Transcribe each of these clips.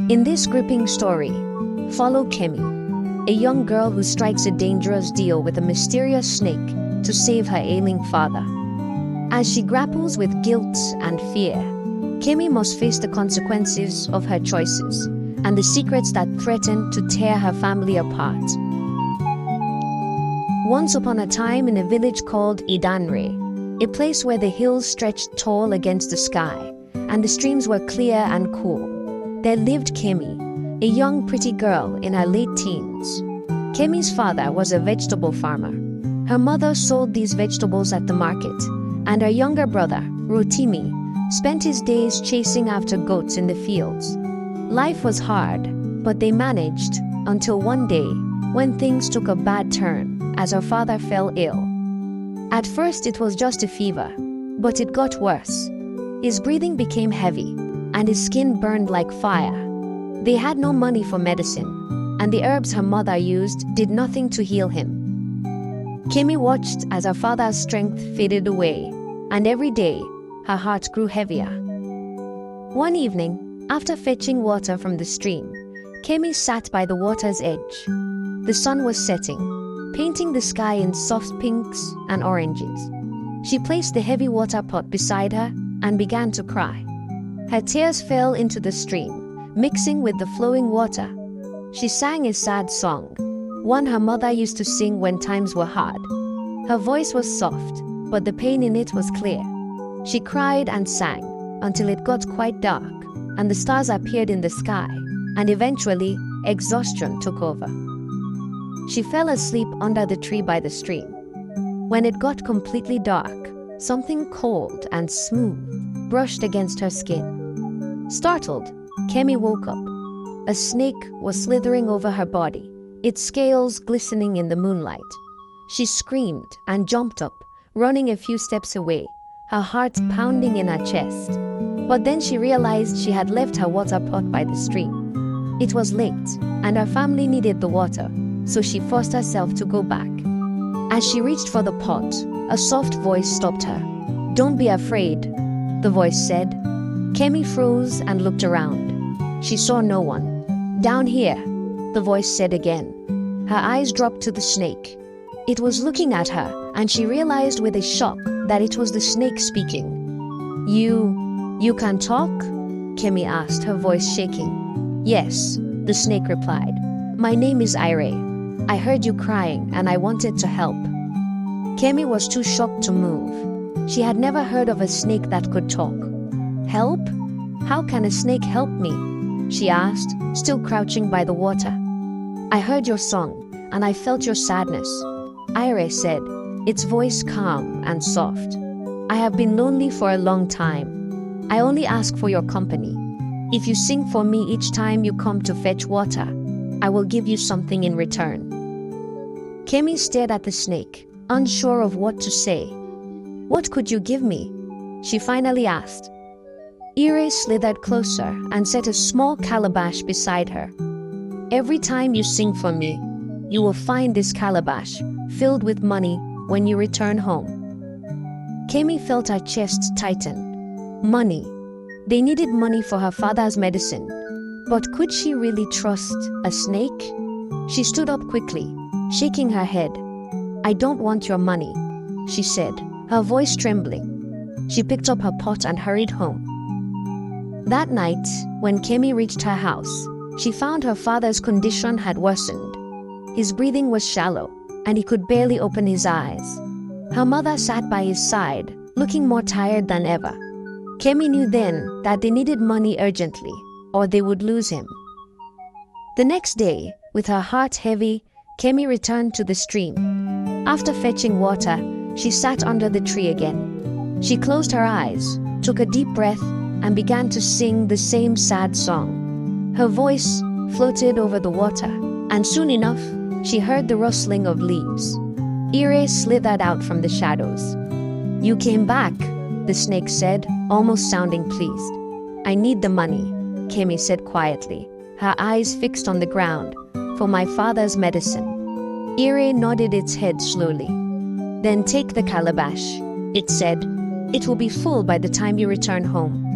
In this gripping story, follow Kemi, a young girl who strikes a dangerous deal with a mysterious snake to save her ailing father. As she grapples with guilt and fear, Kemi must face the consequences of her choices and the secrets that threaten to tear her family apart. Once upon a time in a village called Idanre, a place where the hills stretched tall against the sky and the streams were clear and cool, there lived Kemi, a young pretty girl in her late teens. Kemi's father was a vegetable farmer. Her mother sold these vegetables at the market, and her younger brother, Rotimi, spent his days chasing after goats in the fields. Life was hard, but they managed until one day when things took a bad turn as her father fell ill. At first it was just a fever, but it got worse. His breathing became heavy, and his skin burned like fire. They had no money for medicine, and the herbs her mother used did nothing to heal him. Kemi watched as her father's strength faded away, and every day her heart grew heavier. One evening, after fetching water from the stream, Kemi sat by the water's edge. The sun was setting, painting the sky in soft pinks and oranges. She placed the heavy water pot beside her and began to cry. Her tears fell into the stream, mixing with the flowing water. She sang a sad song, one her mother used to sing when times were hard. Her voice was soft, but the pain in it was clear. She cried and sang until it got quite dark, and the stars appeared in the sky, and eventually exhaustion took over. She fell asleep under the tree by the stream. When it got completely dark, something cold and smooth brushed against her skin. Startled, Kemi woke up. A snake was slithering over her body, its scales glistening in the moonlight. She screamed and jumped up, running a few steps away, her heart pounding in her chest. But then she realized she had left her water pot by the stream. It was late, and her family needed the water, so she forced herself to go back. As she reached for the pot, a soft voice stopped her. "Don't be afraid," the voice said. Kemi froze and looked around. She saw no one. "Down here," the voice said again. Her eyes dropped to the snake. It was looking at her, and she realized with a shock that it was the snake speaking. You can talk?" Kemi asked, her voice shaking. "Yes," the snake replied. "My name is Ire. I heard you crying and I wanted to help." Kemi was too shocked to move. She had never heard of a snake that could talk. "Help? How can a snake help me?" she asked, still crouching by the water. "I heard your song, and I felt your sadness," Ire said, its voice calm and soft. "I have been lonely for a long time. I only ask for your company. If you sing for me each time you come to fetch water, I will give you something in return." Kemi stared at the snake, unsure of what to say. "What could you give me?" she finally asked. Ire slithered closer and set a small calabash beside her. "Every time you sing for me, you will find this calabash filled with money when you return home." Kemi felt her chest tighten. Money. They needed money for her father's medicine. But could she really trust a snake? She stood up quickly, shaking her head. "I don't want your money," she said, her voice trembling. She picked up her pot and hurried home. That night, when Kemi reached her house, she found her father's condition had worsened. His breathing was shallow, and he could barely open his eyes. Her mother sat by his side, looking more tired than ever. Kemi knew then that they needed money urgently, or they would lose him. The next day, with her heart heavy, Kemi returned to the stream. After fetching water, she sat under the tree again. She closed her eyes, took a deep breath, and began to sing the same sad song. Her voice floated over the water, and soon enough, she heard the rustling of leaves. Ire slithered out from the shadows. "You came back," the snake said, almost sounding pleased. "I need the money," Kemi said quietly, her eyes fixed on the ground. "For my father's medicine." Ire nodded its head slowly. "Then take the calabash," it said. "It will be full by the time you return home."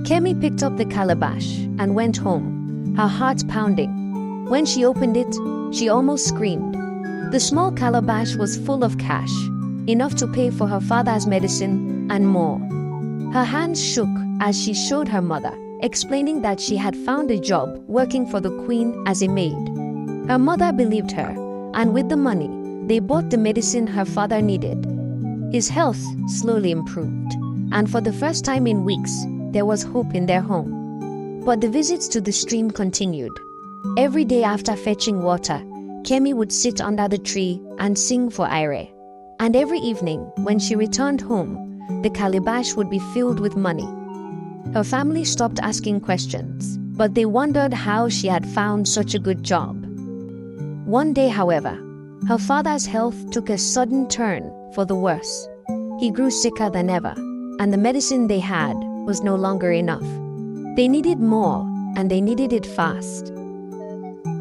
Kemi picked up the calabash and went home, her heart pounding. When she opened it, she almost screamed. The small calabash was full of cash, enough to pay for her father's medicine and more. Her hands shook as she showed her mother, explaining that she had found a job working for the queen as a maid. Her mother believed her, and with the money, they bought the medicine her father needed. His health slowly improved, and for the first time in weeks, there was hope in their home. But the visits to the stream continued. Every day after fetching water, Kemi would sit under the tree and sing for Ire. And every evening, when she returned home, the calabash would be filled with money. Her family stopped asking questions, but they wondered how she had found such a good job. One day, however, her father's health took a sudden turn for the worse. He grew sicker than ever, and the medicine they had was no longer enough. They needed more, and they needed it fast.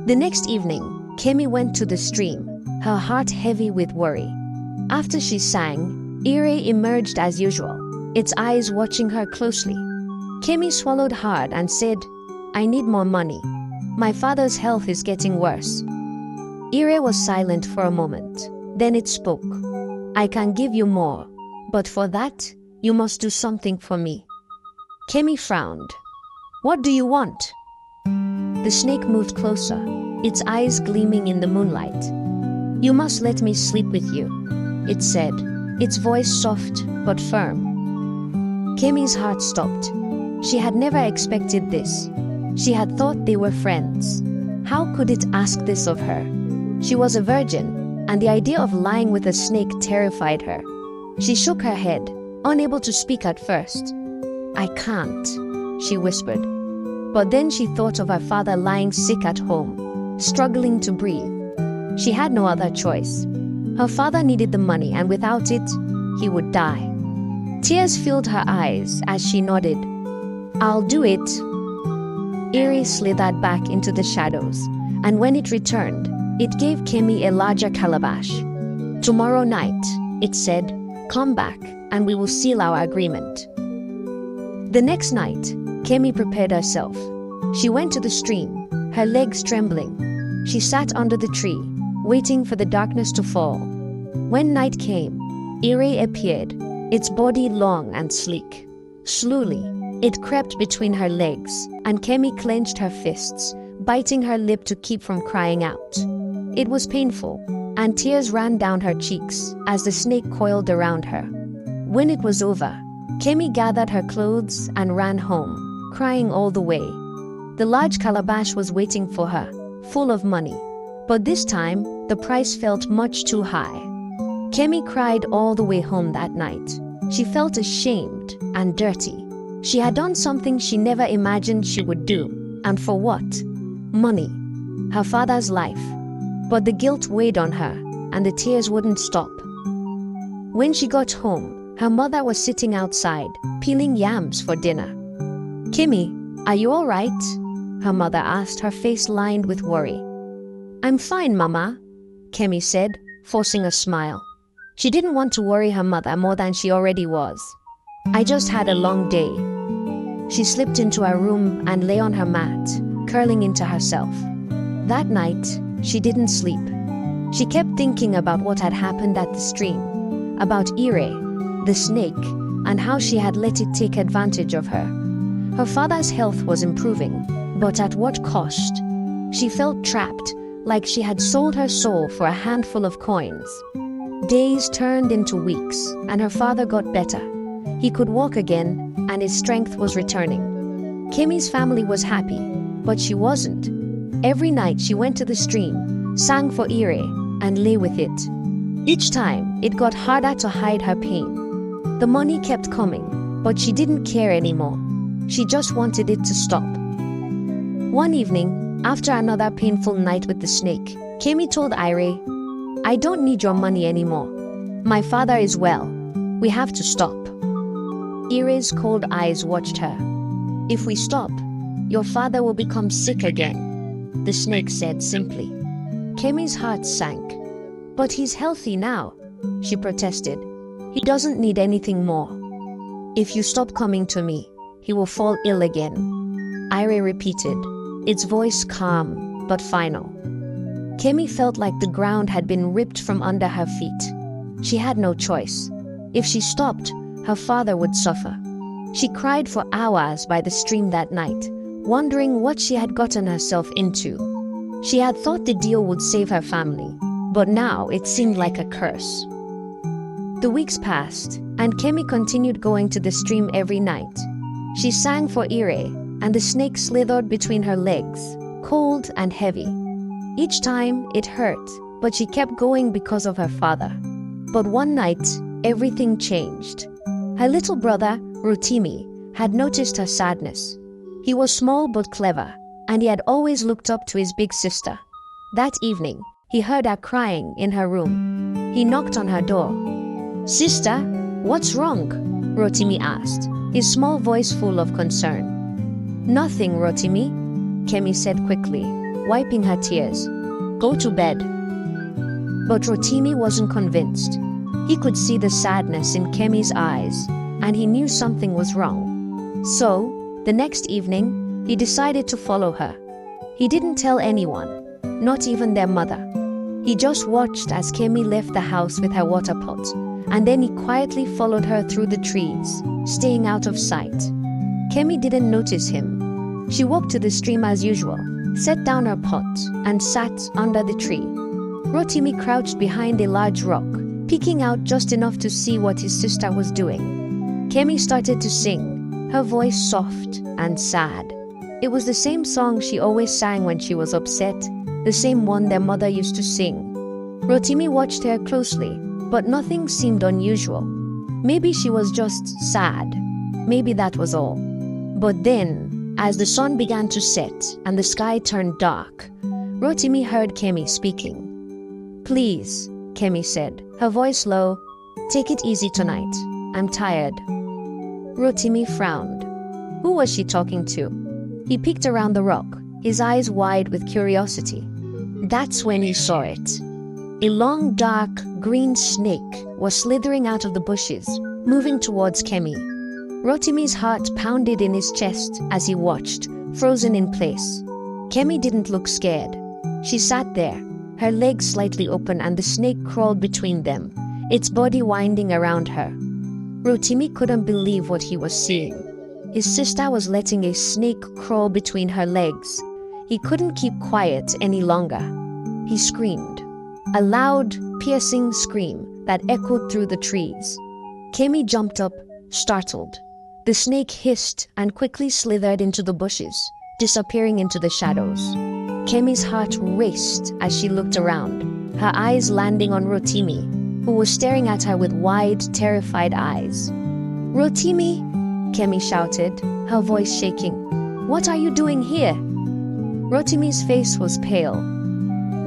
The next evening, Kemi went to the stream, her heart heavy with worry. After she sang, Ire emerged as usual, its eyes watching her closely. Kemi swallowed hard and said, "I need more money. My father's health is getting worse." Ire was silent for a moment. Then it spoke. "I can give you more, but for that, you must do something for me." Kemi frowned. "What do you want?" The snake moved closer, its eyes gleaming in the moonlight. "You must let me sleep with you," it said, its voice soft but firm. Kemi's heart stopped. She had never expected this. She had thought they were friends. How could it ask this of her? She was a virgin, and the idea of lying with a snake terrified her. She shook her head, unable to speak at first. "I can't," she whispered. But then she thought of her father lying sick at home, struggling to breathe. She had no other choice. Her father needed the money, and without it, he would die. Tears filled her eyes as she nodded. "I'll do it." Ire slithered back into the shadows, and when it returned, it gave Kemi a larger calabash. "Tomorrow night," it said, "come back, and we will seal our agreement." The next night, Kemi prepared herself. She went to the stream, her legs trembling. She sat under the tree, waiting for the darkness to fall. When night came, Ire appeared, its body long and sleek. Slowly, it crept between her legs, and Kemi clenched her fists, biting her lip to keep from crying out. It was painful, and tears ran down her cheeks as the snake coiled around her. When it was over, Kemi gathered her clothes and ran home, crying all the way. The large calabash was waiting for her, full of money. But this time, the price felt much too high. Kemi cried all the way home that night. She felt ashamed and dirty. She had done something she never imagined she would do. And for what? Money. Her father's life. But the guilt weighed on her, and the tears wouldn't stop. When she got home, her mother was sitting outside, peeling yams for dinner. "Kemi, are you all right?" her mother asked, her face lined with worry. "I'm fine, Mama," Kemi said, forcing a smile. She didn't want to worry her mother more than she already was. "I just had a long day." She slipped into her room and lay on her mat, curling into herself. That night, she didn't sleep. She kept thinking about what had happened at the stream, about Ire, the snake, and how she had let it take advantage of her. Her father's health was improving, but at what cost? She felt trapped, like she had sold her soul for a handful of coins. Days turned into weeks, and her father got better. He could walk again, and his strength was returning. Kemi's family was happy, but she wasn't. Every night she went to the stream, sang for Ire, and lay with it. Each time, it got harder to hide her pain. The money kept coming, but she didn't care anymore. She just wanted it to stop. One evening, after another painful night with the snake, Kemi told Ire, "I don't need your money anymore. My father is well. We have to stop." Ire's cold eyes watched her. "If we stop, your father will become sick again," the snake said simply. Kemi's heart sank. "But he's healthy now," she protested. "He doesn't need anything more. If you stop coming to me, he will fall ill again. Ire repeated, its voice calm but final. Kemi felt like the ground had been ripped from under her feet. She had no choice. If she stopped, her father would suffer. She cried for hours by the stream that night, wondering what she had gotten herself into. She had thought the deal would save her family, but now it seemed like a curse. The weeks passed, and Kemi continued going to the stream every night. She sang for Ire, and the snake slithered between her legs, cold and heavy. Each time it hurt, but she kept going because of her father. But one night, everything changed. Her little brother, Rotimi, had noticed her sadness. He was small but clever, and he had always looked up to his big sister. That evening, he heard her crying in her room. He knocked on her door. "Sister, what's wrong?" Rotimi asked, his small voice full of concern. "Nothing, Rotimi," Kemi said quickly, wiping her tears. "Go to bed." But Rotimi wasn't convinced. He could see the sadness in Kemi's eyes, and he knew something was wrong. So, the next evening, he decided to follow her. He didn't tell anyone, not even their mother. He just watched as Kemi left the house with her water pot, and then he quietly followed her through the trees, staying out of sight. Kemi didn't notice him. She walked to the stream as usual, set down her pot, and sat under the tree. Rotimi crouched behind a large rock, peeking out just enough to see what his sister was doing. Kemi started to sing, her voice soft and sad. It was the same song she always sang when she was upset, the same one their mother used to sing. Rotimi watched her closely, but nothing seemed unusual. Maybe she was just sad. Maybe that was all. But then, as the sun began to set and the sky turned dark, Rotimi heard Kemi speaking. "Please," Kemi said, her voice low, "take it easy tonight. I'm tired." Rotimi frowned. Who was she talking to? He peeked around the rock, his eyes wide with curiosity. That's when he saw it. A long, dark, green snake was slithering out of the bushes, moving towards Kemi. Rotimi's heart pounded in his chest as he watched, frozen in place. Kemi didn't look scared. She sat there, her legs slightly open, and the snake crawled between them, its body winding around her. Rotimi couldn't believe what he was seeing. His sister was letting a snake crawl between her legs. He couldn't keep quiet any longer. He screamed. A loud, piercing scream that echoed through the trees. Kemi jumped up, startled. The snake hissed and quickly slithered into the bushes, disappearing into the shadows. Kemi's heart raced as she looked around, her eyes landing on Rotimi, who was staring at her with wide, terrified eyes. "Rotimi!" Kemi shouted, her voice shaking. "What are you doing here?" Rotimi's face was pale.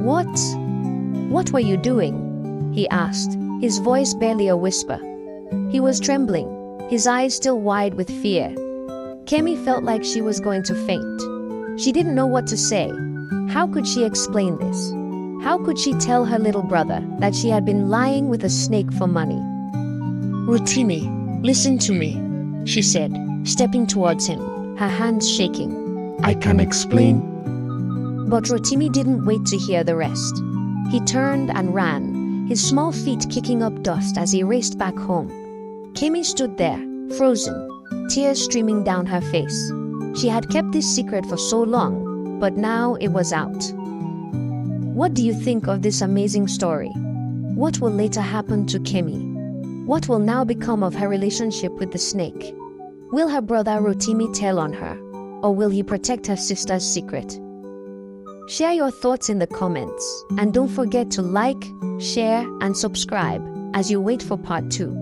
What were you doing?" he asked, his voice barely a whisper. He was trembling, his eyes still wide with fear. Kemi felt like she was going to faint. She didn't know what to say. How could she explain this? How could she tell her little brother that she had been lying with a snake for money? "Rotimi, listen to me," she said, stepping towards him, her hands shaking. "I can explain." But Rotimi didn't wait to hear the rest. He turned and ran, his small feet kicking up dust as he raced back home. Kemi stood there, frozen, tears streaming down her face. She had kept this secret for so long, but now it was out. What do you think of this amazing story? What will later happen to Kemi? What will now become of her relationship with the snake? Will her brother Rotimi tell on her, or will he protect her sister's secret? Share your thoughts in the comments, and don't forget to like, share, and subscribe as you wait for part 2.